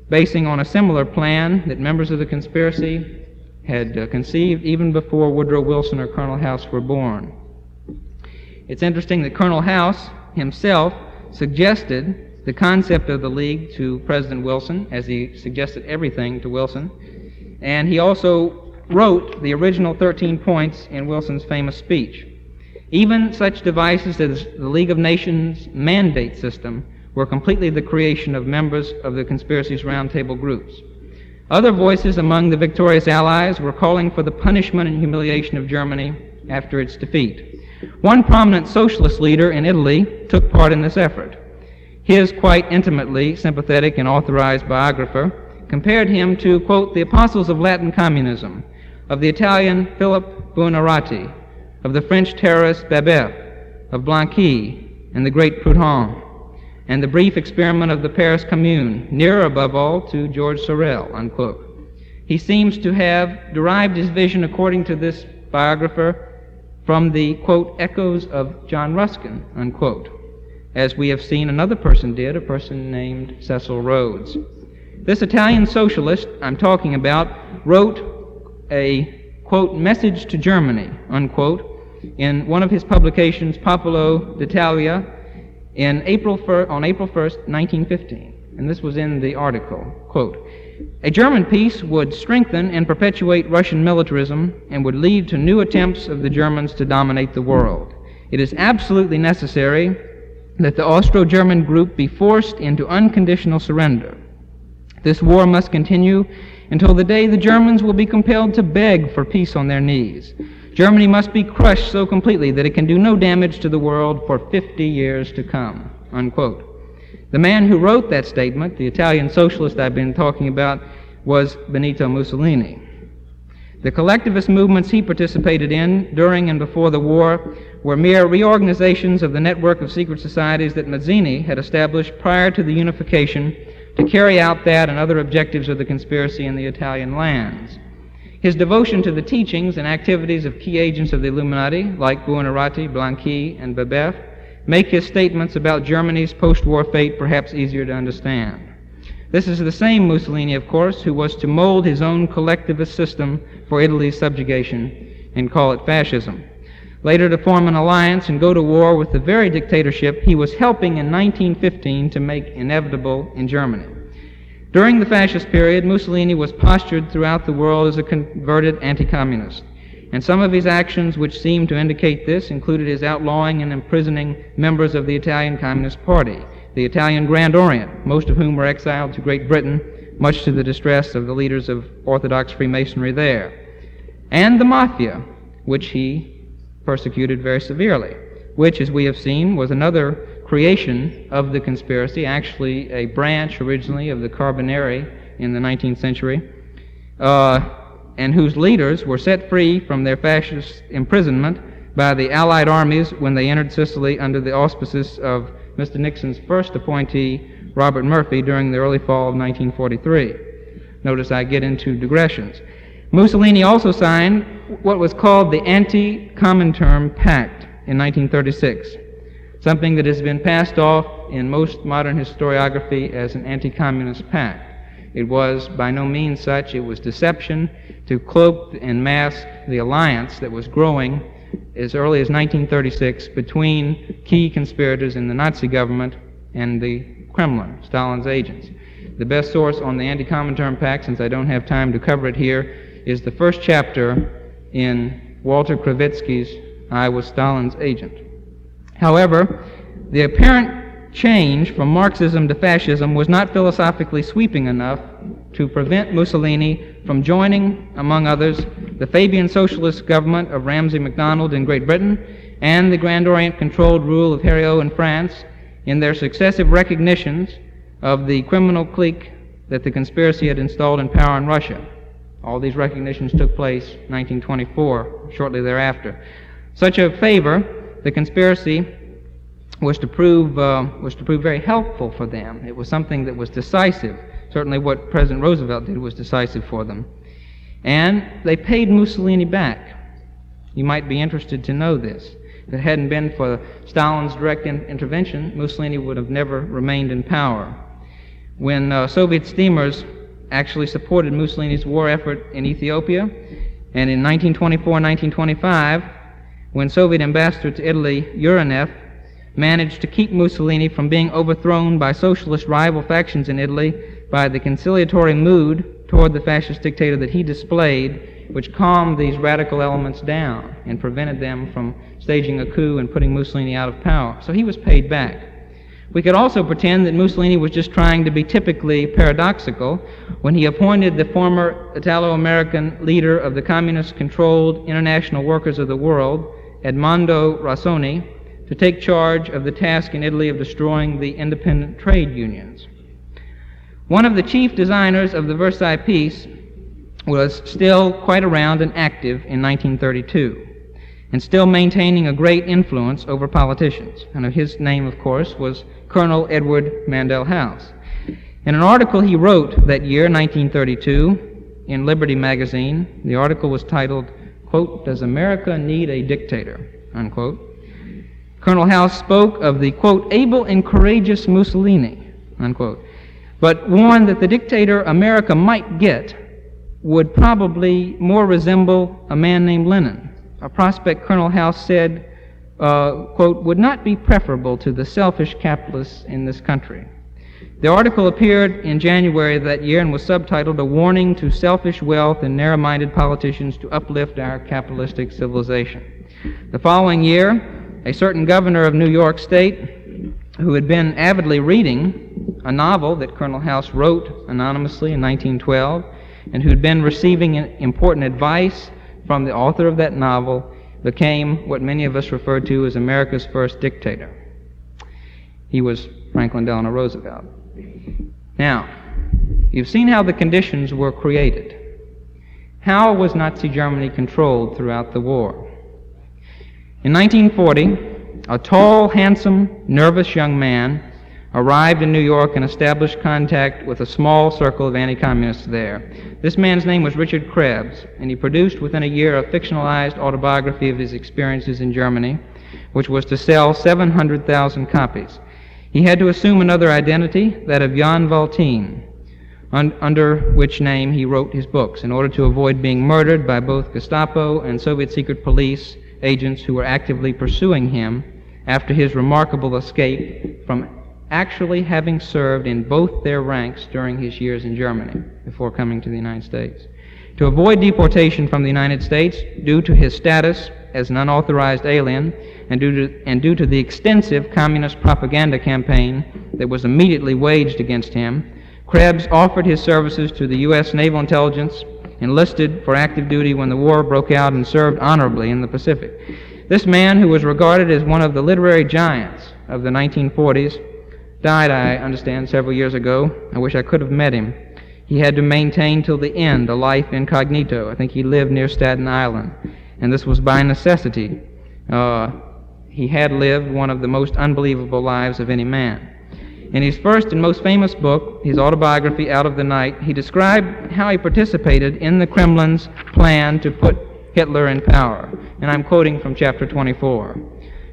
basing on a similar plan that members of the conspiracy had conceived even before Woodrow Wilson or Colonel House were born. It's interesting that Colonel House himself suggested the concept of the League to President Wilson, as he suggested everything to Wilson, and he also wrote the original 13 points in Wilson's famous speech. Even such devices as the League of Nations mandate system were completely the creation of members of the conspiracy's roundtable groups. Other voices among the victorious Allies were calling for the punishment and humiliation of Germany after its defeat. One prominent socialist leader in Italy took part in this effort. His quite intimately sympathetic and authorized biographer compared him to, quote, the apostles of Latin communism, of the Italian Philip Buonarroti, of the French terrorist Babeuf, of Blanqui and the great Proudhon, and the brief experiment of the Paris Commune, nearer above all to George Sorel, unquote. He seems to have derived his vision, according to this biographer, from the, quote, echoes of John Ruskin, unquote, as we have seen another person did, a person named Cecil Rhodes. This Italian socialist I'm talking about wrote a, quote, message to Germany, unquote, in one of his publications, Popolo d'Italia, on April 1st, 1915, and this was in the article, quote, a German peace would strengthen and perpetuate Russian militarism and would lead to new attempts of the Germans to dominate the world. It is absolutely necessary that the Austro-German group be forced into unconditional surrender. This war must continue until the day the Germans will be compelled to beg for peace on their knees. Germany must be crushed so completely that it can do no damage to the world for 50 years to come, unquote. The man who wrote that statement, the Italian socialist I've been talking about, was Benito Mussolini. The collectivist movements he participated in during and before the war were mere reorganizations of the network of secret societies that Mazzini had established prior to the unification to carry out that and other objectives of the conspiracy in the Italian lands. His devotion to the teachings and activities of key agents of the Illuminati, like Buonarroti, Blanqui, and Babeuf, make his statements about Germany's post-war fate perhaps easier to understand. This is the same Mussolini, of course, who was to mold his own collectivist system for Italy's subjugation and call it fascism. Later to form an alliance and go to war with the very dictatorship he was helping in 1915 to make inevitable in Germany. During the fascist period, Mussolini was postured throughout the world as a converted anti-communist, and some of his actions which seemed to indicate this included his outlawing and imprisoning members of the Italian Communist Party, the Italian Grand Orient, most of whom were exiled to Great Britain, much to the distress of the leaders of Orthodox Freemasonry there, and the Mafia, which he persecuted very severely, which, as we have seen, was another creation of the conspiracy, actually a branch originally of the Carbonari in the 19th century, and whose leaders were set free from their fascist imprisonment by the Allied armies when they entered Sicily under the auspices of Mr. Nixon's first appointee, Robert Murphy, during the early fall of 1943. Notice I get into digressions. Mussolini also signed what was called the Anti-Comintern Pact in 1936, something that has been passed off in most modern historiography as an anti-communist pact. It was by no means such. It was deception to cloak and mask the alliance that was growing as early as 1936 between key conspirators in the Nazi government and the Kremlin, Stalin's agents. The best source on the Anti-Comintern Pact, since I don't have time to cover it here, is the first chapter in Walter Kravitsky's I Was Stalin's Agent. However, the apparent change from Marxism to fascism was not philosophically sweeping enough to prevent Mussolini from joining, among others, the Fabian socialist government of Ramsay MacDonald in Great Britain and the Grand Orient-controlled rule of Heriot in France in their successive recognitions of the criminal clique that the conspiracy had installed in power in Russia. All these recognitions took place in 1924, shortly thereafter. Such a favor, the conspiracy was to prove very helpful for them. It was something that was decisive. Certainly what President Roosevelt did was decisive for them. And they paid Mussolini back. You might be interested to know this. If it hadn't been for Stalin's direct intervention, Mussolini would have never remained in power. When Soviet steamers actually supported Mussolini's war effort in Ethiopia, and in 1924-1925, when Soviet ambassador to Italy, Urinev, managed to keep Mussolini from being overthrown by socialist rival factions in Italy by the conciliatory mood toward the fascist dictator that he displayed, which calmed these radical elements down and prevented them from staging a coup and putting Mussolini out of power. So he was paid back. We could also pretend that Mussolini was just trying to be typically paradoxical when he appointed the former Italo-American leader of the communist-controlled International Workers of the World, Edmondo Rossoni, to take charge of the task in Italy of destroying the independent trade unions. One of the chief designers of the Versailles Peace was still quite around and active in 1932, and still maintaining a great influence over politicians. And his name, of course, was Colonel Edward Mandell House. In an article he wrote that year, 1932, in Liberty magazine, the article was titled, quote, "Does America Need a Dictator?" unquote. Colonel House spoke of the, quote, "able and courageous Mussolini," unquote, but warned that the dictator America might get would probably more resemble a man named Lenin, a prospect Colonel House said, quote, "would not be preferable to the selfish capitalists in this country." The article appeared in January of that year and was subtitled, "A Warning to Selfish Wealth and Narrow-Minded Politicians to Uplift Our Capitalistic Civilization." The following year, a certain governor of New York State, who had been avidly reading a novel that Colonel House wrote anonymously in 1912, and who'd been receiving important advice from the author of that novel, became what many of us refer to as America's first dictator. He was Franklin Delano Roosevelt. Now, you've seen how the conditions were created. How was Nazi Germany controlled throughout the war? In 1940, a tall, handsome, nervous young man arrived in New York and established contact with a small circle of anti-communists there. This man's name was Richard Krebs, and he produced within a year a fictionalized autobiography of his experiences in Germany, which was to sell 700,000 copies. He had to assume another identity, that of Jan Valtin, under which name he wrote his books, in order to avoid being murdered by both Gestapo and Soviet secret police agents who were actively pursuing him after his remarkable escape from actually having served in both their ranks during his years in Germany before coming to the United States. To avoid deportation from the United States due to his status as an unauthorized alien and due to the extensive communist propaganda campaign that was immediately waged against him, Krebs offered his services to the U.S. Naval Intelligence, enlisted for active duty when the war broke out, and served honorably in the Pacific. This man, who was regarded as one of the literary giants of the 1940s, died, I understand, several years ago. I wish I could have met him. He had to maintain till the end a life incognito. I think he lived near Staten Island, and this was by necessity. He had lived one of the most unbelievable lives of any man. In his first and most famous book, his autobiography, Out of the Night, he described how he participated in the Kremlin's plan to put Hitler in power. And I'm quoting from chapter 24.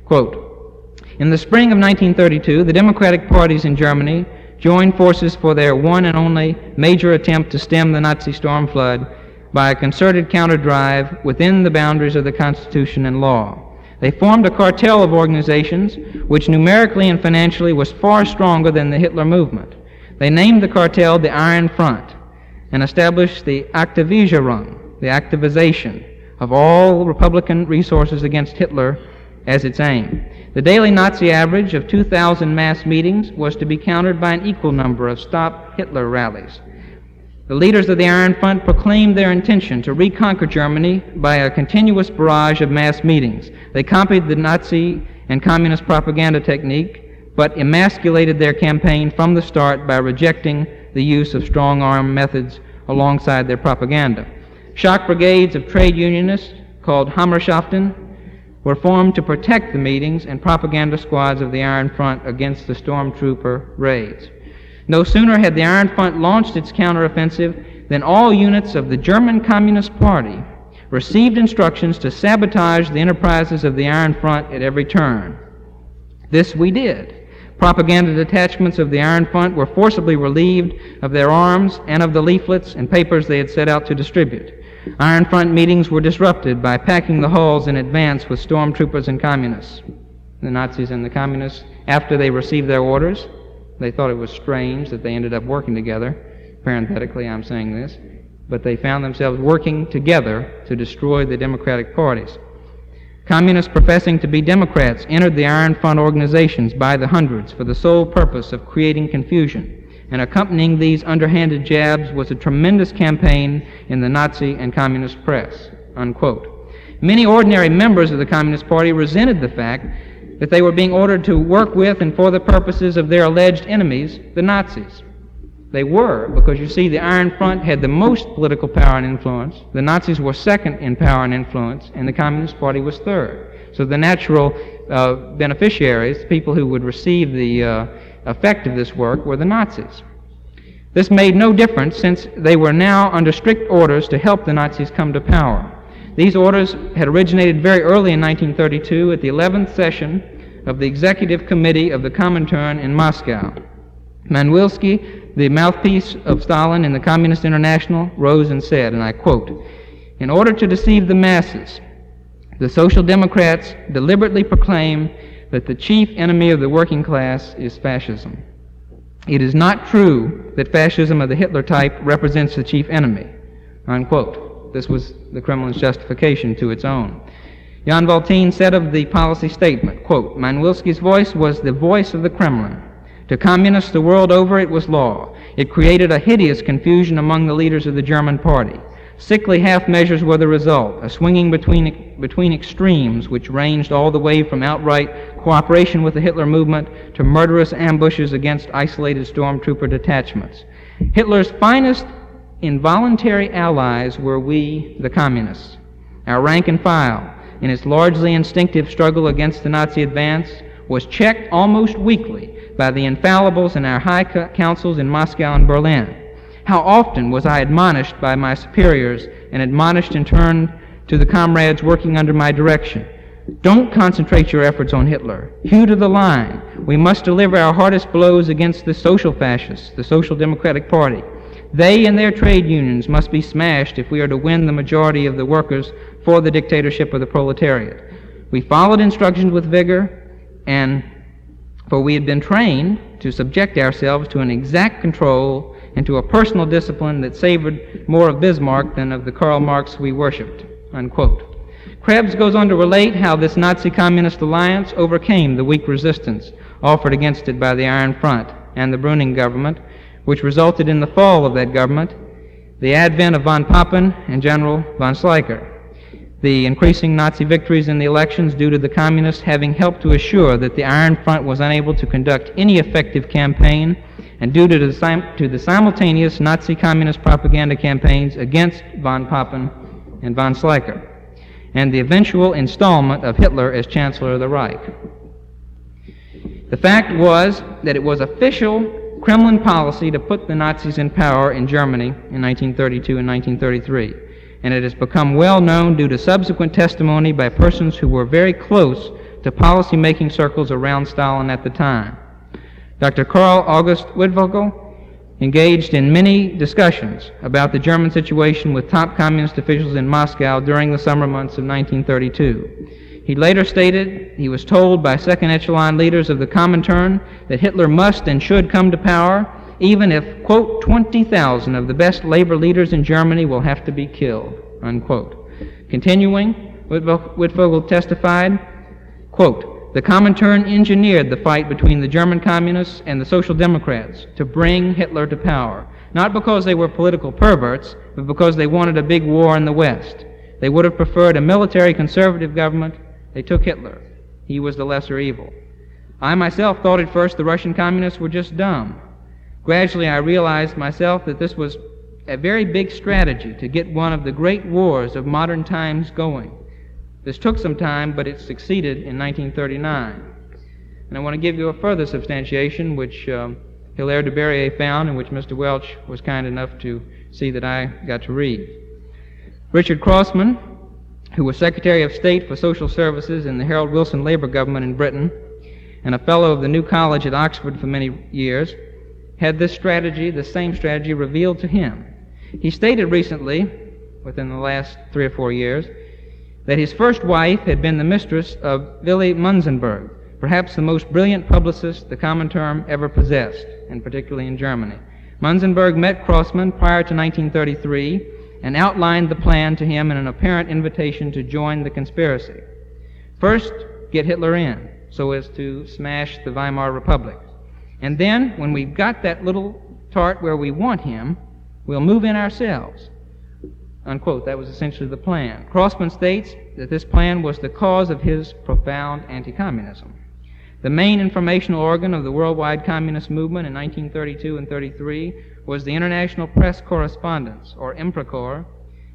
Quote, "In the spring of 1932, the democratic parties in Germany joined forces for their one and only major attempt to stem the Nazi storm flood by a concerted counterdrive within the boundaries of the Constitution and law. They formed a cartel of organizations which numerically and financially was far stronger than the Hitler movement. They named the cartel the Iron Front and established the Aktivierung, the activization of all Republican resources against Hitler as its aim. The daily Nazi average of 2,000 mass meetings was to be countered by an equal number of Stop Hitler rallies. The leaders of the Iron Front proclaimed their intention to reconquer Germany by a continuous barrage of mass meetings. They copied the Nazi and communist propaganda technique, but emasculated their campaign from the start by rejecting the use of strong-arm methods alongside their propaganda. Shock brigades of trade unionists, called Hammerschaften, were formed to protect the meetings and propaganda squads of the Iron Front against the stormtrooper raids. No sooner had the Iron Front launched its counteroffensive than all units of the German Communist Party received instructions to sabotage the enterprises of the Iron Front at every turn. This we did. Propaganda detachments of the Iron Front were forcibly relieved of their arms and of the leaflets and papers they had set out to distribute. Iron Front meetings were disrupted by packing the halls in advance with stormtroopers and communists. The Nazis and the communists, after they received their orders, they thought it was strange that they ended up working together. Parenthetically, I'm saying this. But they found themselves working together to destroy the Democratic parties. Communists professing to be Democrats entered the Iron Front organizations by the hundreds for the sole purpose of creating confusion. And accompanying these underhanded jabs was a tremendous campaign in the Nazi and communist press." Unquote. Many ordinary members of the Communist Party resented the fact that they were being ordered to work with and for the purposes of their alleged enemies, the Nazis. They were, because you see, the Iron Front had the most political power and influence, the Nazis were second in power and influence, and the Communist Party was third. So the natural beneficiaries, people who would receive the effect of this work, were the Nazis. This made no difference since they were now under strict orders to help the Nazis come to power. These orders had originated very early in 1932 at the 11th session of the Executive Committee of the Comintern in Moscow. Manwilski, the mouthpiece of Stalin in the Communist International, rose and said, and I quote, "In order to deceive the masses, the Social Democrats deliberately proclaim that the chief enemy of the working class is fascism. It is not true that fascism of the Hitler type represents the chief enemy." Unquote. This was the Kremlin's justification to its own. Jan Valtin said of the policy statement, quote, "Manwilski's voice was the voice of the Kremlin. To communists the world over it was law. It created a hideous confusion among the leaders of the German party. Sickly half measures were the result, a swinging between extremes which ranged all the way from outright cooperation with the Hitler movement to murderous ambushes against isolated stormtrooper detachments. Hitler's finest involuntary allies were we, the communists. Our rank and file, in its largely instinctive struggle against the Nazi advance, was checked almost weekly by the infallibles in our high councils in Moscow and Berlin. How often was I admonished by my superiors and admonished in turn to the comrades working under my direction. Don't concentrate your efforts on Hitler. Hew to the line. We must deliver our hardest blows against the social fascists, the Social Democratic Party. They and their trade unions must be smashed if we are to win the majority of the workers for the dictatorship of the proletariat. We followed instructions with vigor, for we had been trained to subject ourselves to an exact control and to a personal discipline that savored more of Bismarck than of the Karl Marx we worshipped." Unquote. Krebs goes on to relate how this Nazi-Communist alliance overcame the weak resistance offered against it by the Iron Front and the Brüning government, which resulted in the fall of that government, the advent of von Papen and General von Schleicher, the increasing Nazi victories in the elections due to the Communists having helped to assure that the Iron Front was unable to conduct any effective campaign, and due to the simultaneous Nazi-Communist propaganda campaigns against von Papen and von Schleicher, and the eventual installment of Hitler as Chancellor of the Reich. The fact was that it was official Kremlin policy to put the Nazis in power in Germany in 1932 and 1933, and it has become well known due to subsequent testimony by persons who were very close to policy-making circles around Stalin at the time. Dr. Karl August Wittfogel engaged in many discussions about the German situation with top communist officials in Moscow during the summer months of 1932. He later stated he was told by second echelon leaders of the Comintern that Hitler must and should come to power, even if, quote, 20,000 of the best labor leaders in Germany will have to be killed, unquote. Continuing, Wittfogel testified, quote, the Comintern engineered the fight between the German communists and the Social Democrats to bring Hitler to power, not because they were political perverts, but because they wanted a big war in the West. They would have preferred a military conservative government. They took Hitler. He was the lesser evil. I myself thought at first the Russian communists were just dumb. Gradually I realized myself that this was a very big strategy to get one of the great wars of modern times going. This took some time, but it succeeded in 1939. And I want to give you a further substantiation, which Hilaire de Berrier found, and which Mr. Welch was kind enough to see that I got to read. Richard Crossman, who was Secretary of State for Social Services in the Harold Wilson Labor government in Britain, and a fellow of the New College at Oxford for many years, had this strategy, the same strategy, revealed to him. He stated recently, within the last 3 or 4 years, that his first wife had been the mistress of Willy Munzenberg, perhaps the most brilliant publicist the Comintern ever possessed, and particularly in Germany. Munzenberg met Crossman prior to 1933 and outlined the plan to him in an apparent invitation to join the conspiracy. First, get Hitler in, so as to smash the Weimar Republic. And then, when we've got that little tart where we want him, we'll move in ourselves. Unquote. That was essentially the plan. Crossman states that this plan was the cause of his profound anti-communism. The main informational organ of the worldwide communist movement in 1932 and 33 was the International Press Correspondence, or IMPRACOR,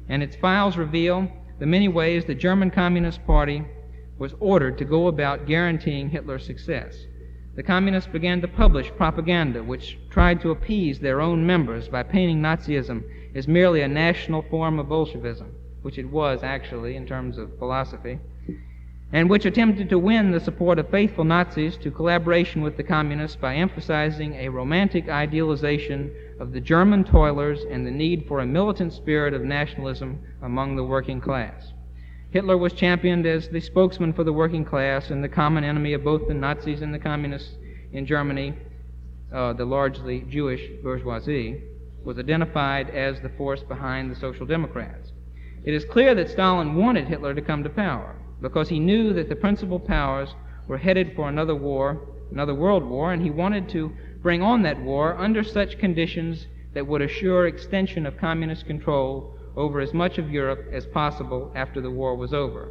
and its files reveal the many ways the German Communist Party was ordered to go about guaranteeing Hitler's success. The communists began to publish propaganda which tried to appease their own members by painting Nazism as merely a national form of Bolshevism, which it was actually in terms of philosophy, and which attempted to win the support of faithful Nazis to collaboration with the communists by emphasizing a romantic idealization of the German toilers and the need for a militant spirit of nationalism among the working class. Hitler was championed as the spokesman for the working class and the common enemy of both the Nazis and the communists in Germany. The largely Jewish bourgeoisie was identified as the force behind the Social Democrats. It is clear that Stalin wanted Hitler to come to power because he knew that the principal powers were headed for another war, another world war, and he wanted to bring on that war under such conditions that would assure extension of communist control over as much of Europe as possible after the war was over.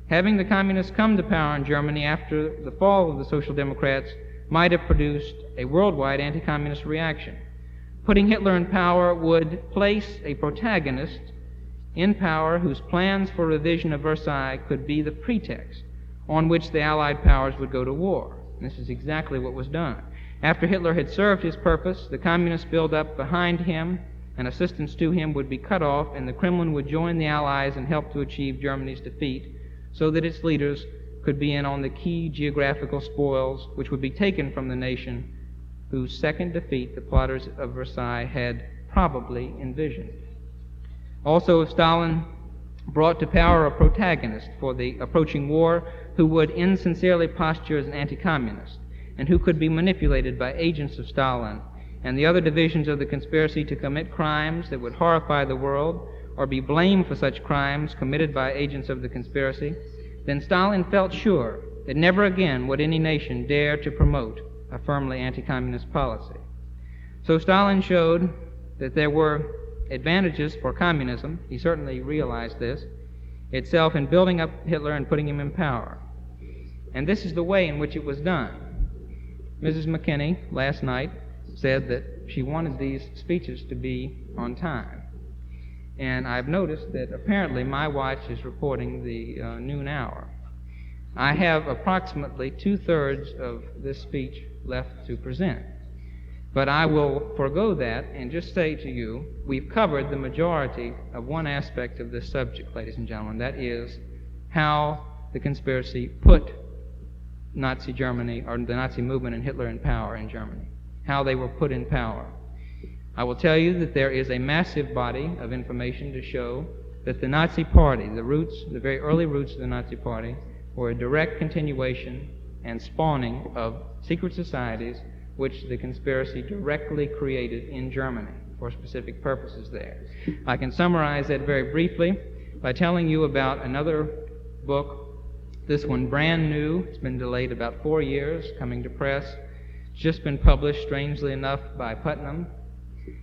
Having the communists come to power in Germany after the fall of the Social Democrats might have produced a worldwide anti-communist reaction. Putting Hitler in power would place a protagonist in power whose plans for revision of Versailles could be the pretext on which the Allied powers would go to war. And this is exactly what was done. After Hitler had served his purpose, the communist buildup behind him and assistance to him would be cut off, and the Kremlin would join the Allies and help to achieve Germany's defeat so that its leaders could be in on the key geographical spoils which would be taken from the nation whose second defeat the plotters of Versailles had probably envisioned. Also, if Stalin brought to power a protagonist for the approaching war who would insincerely posture as an anti-communist and who could be manipulated by agents of Stalin and the other divisions of the conspiracy to commit crimes that would horrify the world or be blamed for such crimes committed by agents of the conspiracy, then Stalin felt sure that never again would any nation dare to promote a firmly anti-communist policy. So Stalin showed that there were advantages for communism, he certainly realized this, itself in building up Hitler and putting him in power. And this is the way in which it was done. Mrs. McIlhany last night said that she wanted these speeches to be on time. And I've noticed that apparently my watch is reporting the noon hour. I have approximately 2/3 of this speech left to present. But I will forego that and just say to you, we've covered the majority of one aspect of this subject, ladies and gentlemen. That is how the conspiracy put Nazi Germany, or the Nazi movement and Hitler in power in Germany, how they were put in power. I will tell you that there is a massive body of information to show that the Nazi Party, the roots, the very early roots of the Nazi Party, were a direct continuation and spawning of secret societies which the conspiracy directly created in Germany for specific purposes there. I can summarize that very briefly by telling you about another book, this one brand new. It's been delayed about 4 years, coming to press. It's just been published, strangely enough, by Putnam.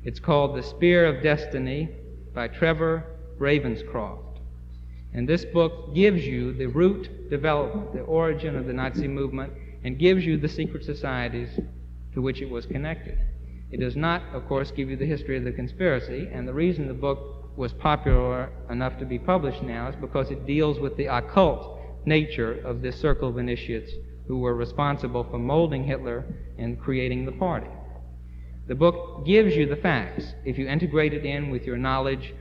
It's called The Spear of Destiny by Trevor Ravenscroft. And this book gives you the root development, the origin of the Nazi movement, and gives you the secret societies to which it was connected. It does not, of course, give you the history of the conspiracy, and the reason the book was popular enough to be published now is because it deals with the occult nature of this circle of initiates who were responsible for molding Hitler and creating the party. The book gives you the facts. If you integrate it in with your knowledge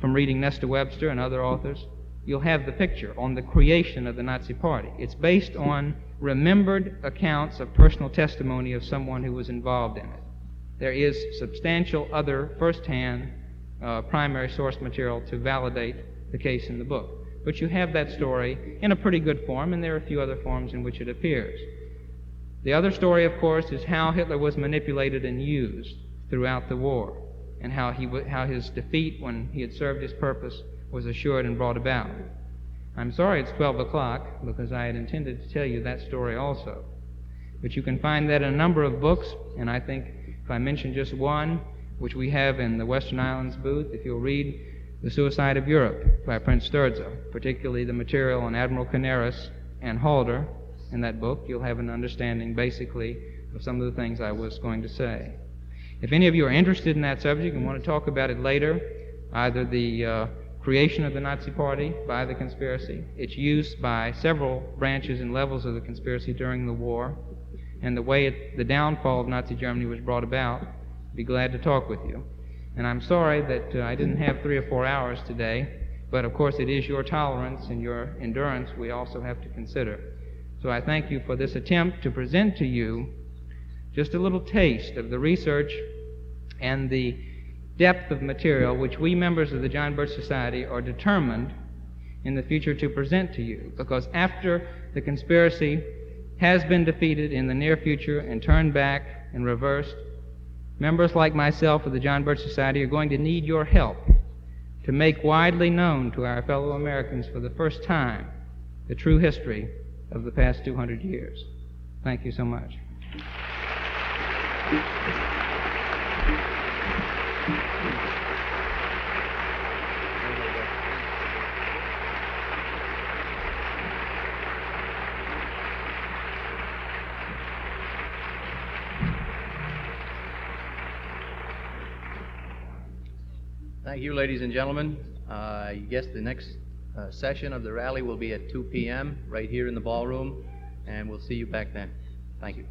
from reading Nestor Webster and other authors, you'll have the picture on the creation of the Nazi Party. It's based on remembered accounts of personal testimony of someone who was involved in it. There is substantial other first-hand primary source material to validate the case in the book. But you have that story in a pretty good form, and there are a few other forms in which it appears. The other story, of course, is how Hitler was manipulated and used throughout the war, and how his defeat, when he had served his purpose, was assured and brought about. I'm sorry it's 12 o'clock, because I had intended to tell you that story also. But you can find that in a number of books, and I think if I mention just one, which we have in the Western Islands booth, if you'll read The Suicide of Europe by Prince Sturza, particularly the material on Admiral Canaris and Halder in that book, you'll have an understanding, basically, of some of the things I was going to say. If any of you are interested in that subject and want to talk about it later, either the creation of the Nazi Party by the conspiracy, its use by several branches and levels of the conspiracy during the war, and the way the downfall of Nazi Germany was brought about, I'd be glad to talk with you. And I'm sorry that I didn't have 3 or 4 hours today, but of course it is your tolerance and your endurance we also have to consider. So I thank you for this attempt to present to you just a little taste of the research and the depth of material which we members of the John Birch Society are determined in the future to present to you, because after the conspiracy has been defeated in the near future and turned back and reversed, members like myself of the John Birch Society are going to need your help to make widely known to our fellow Americans for the first time the true history of the past 200 years. Thank you so much. Thank you, ladies and gentlemen. I guess the next session of the rally will be at 2 p.m. right here in the ballroom, and we'll see you back then. Thank you.